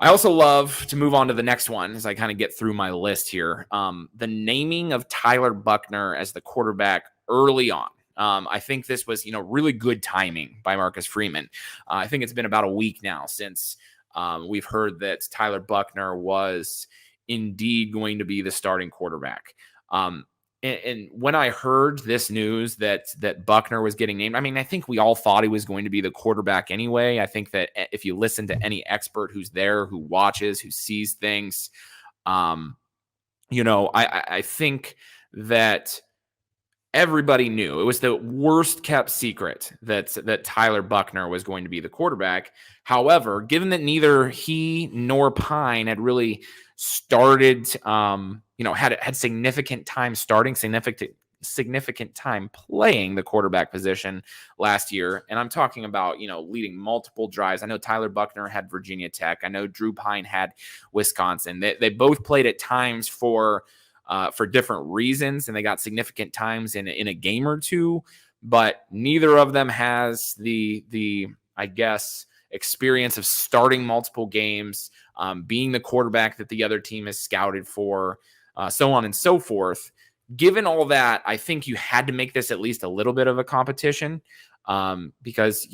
also love to move on to the next one as I kind of get through my list here. The naming of Tyler Buchner as the quarterback early on. I think this was, really good timing by Marcus Freeman. I think it's been about a week now since we've heard that Tyler Buchner was indeed going to be the starting quarterback. And when I heard this news that Buchner was getting named, I think we all thought he was going to be the quarterback anyway. I think that if you listen to any expert who's there, who watches, who sees things, I think that everybody knew it was the worst kept secret that Tyler Buchner was going to be the quarterback. However, given that neither he nor Pine had really started, had significant time starting, significant time playing the quarterback position last year. And I'm talking about, leading multiple drives. I know Tyler Buchner had Virginia Tech. I know Drew Pine had Wisconsin. They both played at times for different reasons, and they got significant times in a game or two, but neither of them has the I guess, experience of starting multiple games, being the quarterback that the other team has scouted for, so on and so forth. Given all that, I think you had to make this at least a little bit of a competition, because,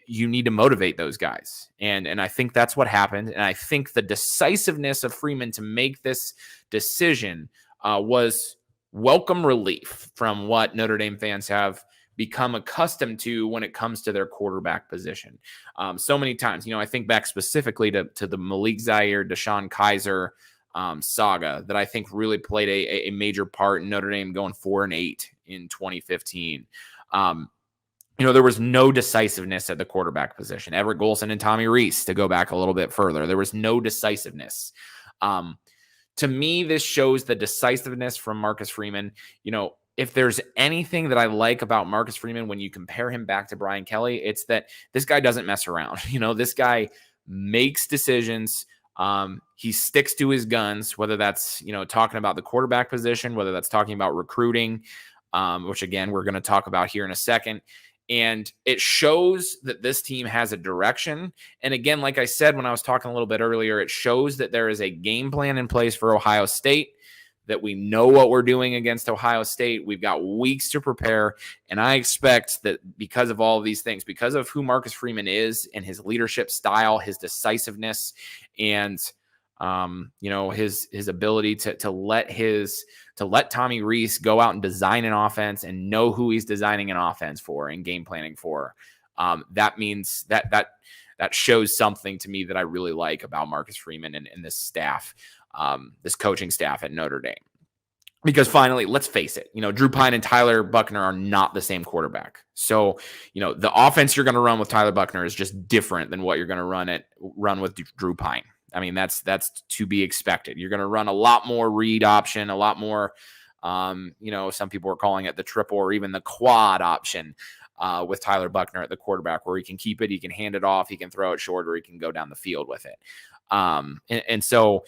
you need to motivate those guys. And I think that's what happened. And I think the decisiveness of Freeman to make this decision was welcome relief from what Notre Dame fans have become accustomed to when it comes to their quarterback position. So many times, I think back specifically to the Malik Zaire, Deshaun Kaiser saga that I think really played a major part in Notre Dame going 4-8 in 2015. There was no decisiveness at the quarterback position. Everett Golson and Tommy Rees, to go back a little bit further, there was no decisiveness. To me, this shows the decisiveness from Marcus Freeman. If there's anything that I like about Marcus Freeman when you compare him back to Brian Kelly, it's that this guy doesn't mess around. This guy makes decisions. He sticks to his guns, whether that's, talking about the quarterback position, whether that's talking about recruiting, which again, we're going to talk about here in a second. And it shows that this team has a direction. And again, like I said, when I was talking a little bit earlier, it shows that there is a game plan in place for Ohio State, that we know what we're doing against Ohio State. We've got weeks to prepare. And I expect that because of all of these things, because of who Marcus Freeman is and his leadership style, his decisiveness, and his ability to let Tommy Rees go out and design an offense and know who he's designing an offense for and game planning for. That means that shows something to me that I really like about Marcus Freeman and this staff, this coaching staff at Notre Dame. Because finally, let's face it, Drew Pine and Tyler Buchner are not the same quarterback. So, the offense you're going to run with Tyler Buchner is just different than what you're going to run with Drew Pine. That's to be expected. You're going to run a lot more read option, a lot more, some people are calling it the triple or even the quad option with Tyler Buchner at the quarterback, where he can keep it, he can hand it off, he can throw it short, or he can go down the field with it. So,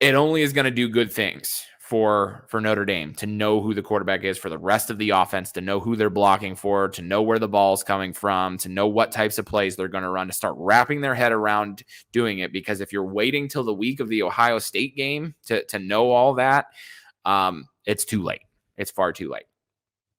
it only is going to do good things for Notre Dame to know who the quarterback is, for the rest of the offense to know who they're blocking for, to know where the ball's coming from, to know what types of plays they're going to run, to start wrapping their head around doing it. Because if you're waiting till the week of the Ohio State game to know all that, it's too late. It's far too late.